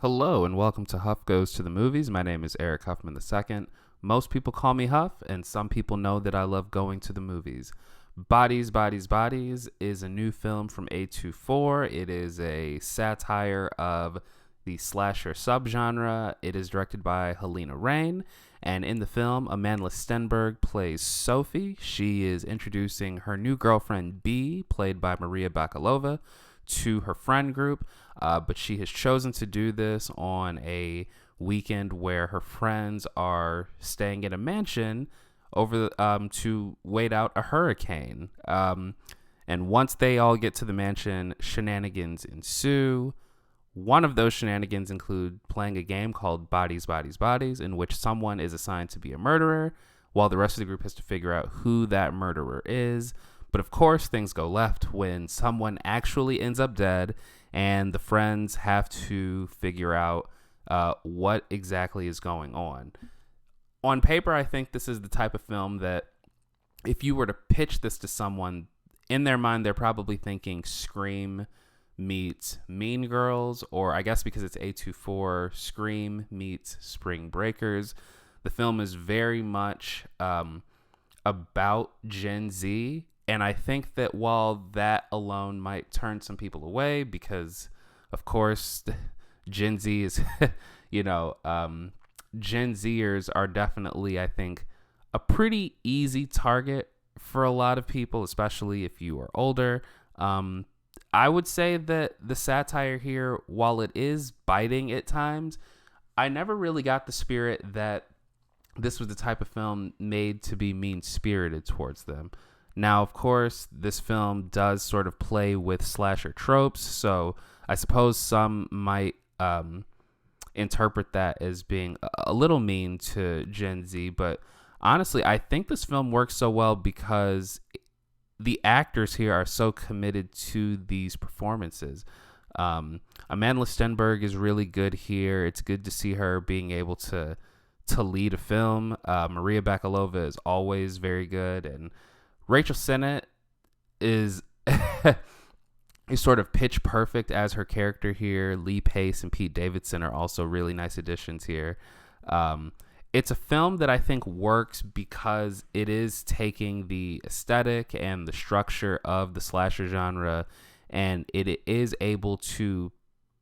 Hello and welcome to Huff Goes to the Movies. My name is Eric Huffman II. Most people call me Huff, and some people know that I love going to the movies. Bodies, Bodies, Bodies is a new film from A24. It is a satire of the slasher subgenre. It is directed by Halina Reijn, and in the film, Amandla Stenberg plays Sophie. She is introducing her new girlfriend, B, played by Maria Bakalova, to her friend group, but she has chosen to do this on a weekend where her friends are staying in a mansion to wait out a hurricane. And once they all get to the mansion, shenanigans ensue. One of those shenanigans include playing a game called Bodies, Bodies, Bodies, in which someone is assigned to be a murderer, while the rest of the group has to figure out who that murderer is. But of course, things go left when someone actually ends up dead, and the friends have to figure out what exactly is going on. On paper, I think this is the type of film that if you were to pitch this to someone, in their mind, they're probably thinking Scream meets Mean Girls, or I guess because it's A24, Scream meets Spring Breakers. The film is very much about Gen Z. And I think that while that alone might turn some people away, because, of course, Gen Z is, Gen Zers are definitely, I think, a pretty easy target for a lot of people, especially if you are older. I would say that the satire here, while it is biting at times, I never really got the spirit that this was the type of film made to be mean-spirited towards them. Now, of course, this film does sort of play with slasher tropes, so I suppose some might interpret that as being a little mean to Gen Z, but honestly, I think this film works so well because the actors here are so committed to these performances. Amandla Stenberg is really good here. It's good to see her being able to lead a film. Maria Bakalova is always very good, and Rachel Sennott is sort of pitch perfect as her character here. Lee Pace and Pete Davidson are also really nice additions here. It's a film that I think works because it is taking the aesthetic and the structure of the slasher genre, and it is able to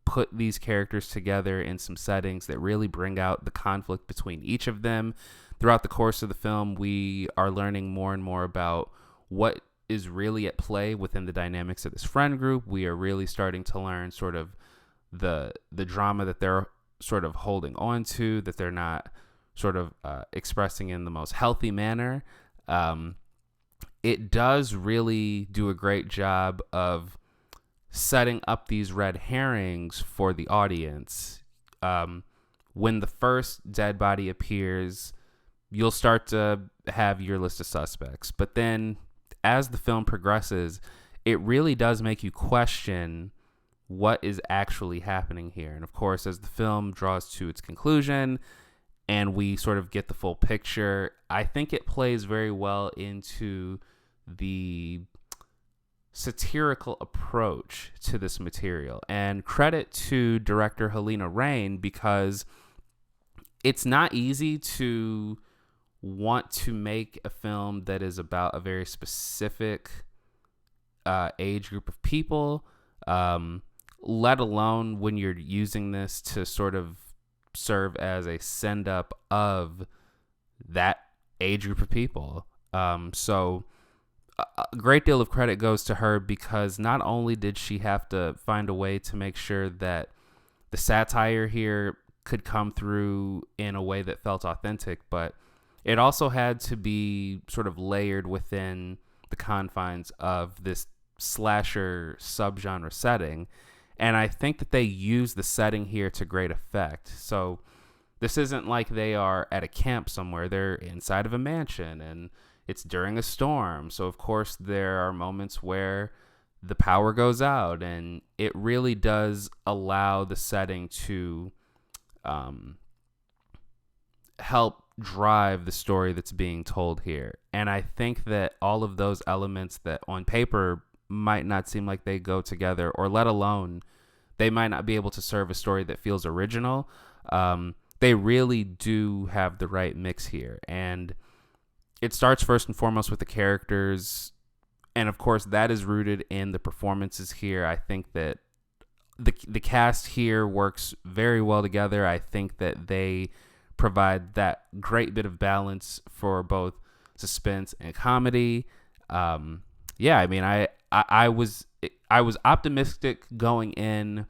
put these characters together in some settings that really bring out the conflict between each of them. Throughout the course of the film, we are learning more and more about what is really at play within the dynamics of this friend group. We are really starting to learn sort of the drama that they're sort of holding on to, that they're not sort of expressing in the most healthy manner. It does really do a great job of setting up these red herrings for the audience. When the first dead body appears, you'll start to have your list of suspects. But then as the film progresses, it really does make you question what is actually happening here. And of course, as the film draws to its conclusion and we sort of get the full picture, I think it plays very well into the satirical approach to this material. And credit to director Halina Reijn, because it's not easy to want to make a film that is about a very specific age group of people, let alone when you're using this to sort of serve as a send up of that age group of people. So a great deal of credit goes to her, because not only did she have to find a way to make sure that the satire here could come through in a way that felt authentic, but it also had to be sort of layered within the confines of this slasher subgenre setting. And I think that they use the setting here to great effect. So this isn't like they are at a camp somewhere. They're inside of a mansion, and it's during a storm. So, of course, there are moments where the power goes out, and it really does allow the setting to help drive the story that's being told here. And I think that all of those elements that on paper might not seem like they go together, or let alone they might not be able to serve a story that feels original. They really do have the right mix here. And it starts first and foremost with the characters. And of course, that is rooted in the performances here. I think that the cast here works very well together. I think that they provide that great bit of balance for both suspense and comedy. Yeah, I mean, I was optimistic going in,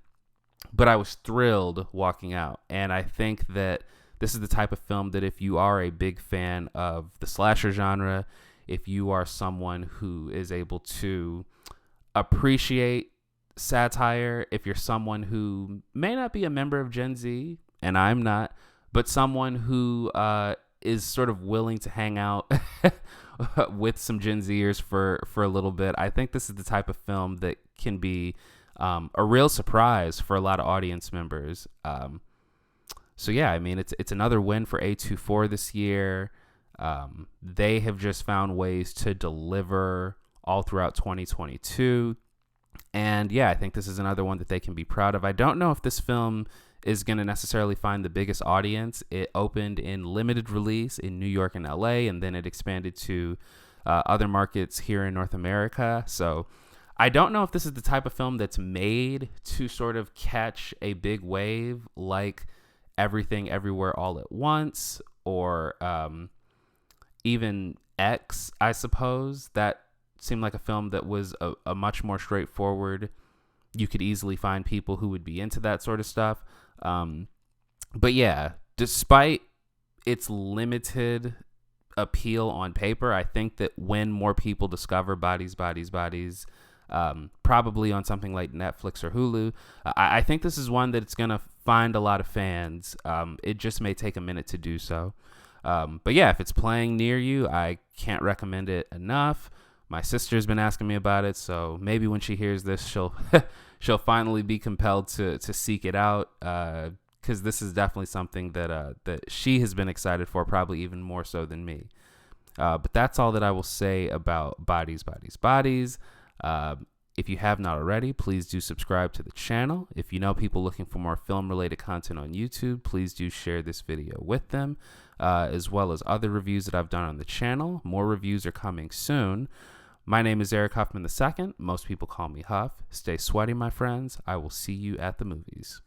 but I was thrilled walking out. And I think that this is the type of film that if you are a big fan of the slasher genre, if you are someone who is able to appreciate satire, if you're someone who may not be a member of Gen Z, and I'm not, but someone who is sort of willing to hang out with some Gen Zers for a little bit, I think this is the type of film that can be a real surprise for a lot of audience members. So yeah, I mean, it's another win for A24 this year. They have just found ways to deliver all throughout 2022. And yeah, I think this is another one that they can be proud of. I don't know if this film is going to necessarily find the biggest audience. It opened in limited release in New York and LA, and then it expanded to other markets here in North America. So I don't know if this is the type of film that's made to sort of catch a big wave like Everything Everywhere All at Once, or even X, I suppose. That seemed like a film that was a much more straightforward. You could easily find people who would be into that sort of stuff. But yeah, despite its limited appeal on paper, I think that when more people discover Bodies, probably on something like Netflix or Hulu, I think this is one that's going to find a lot of fans. It just may take a minute to do so. But yeah, if it's playing near you, I can't recommend it enough. My sister's been asking me about it, so maybe when she hears this, she'll finally be compelled to seek it out, because this is definitely something that she has been excited for, probably even more so than me. But that's all that I will say about Bodies. If you have not already, please do subscribe to the channel. If you know people looking for more film-related content on YouTube, please do share this video with them, as well as other reviews that I've done on the channel. More reviews are coming soon. My name is Eric Huffman II. Most people call me Huff. Stay sweaty, my friends. I will see you at the movies.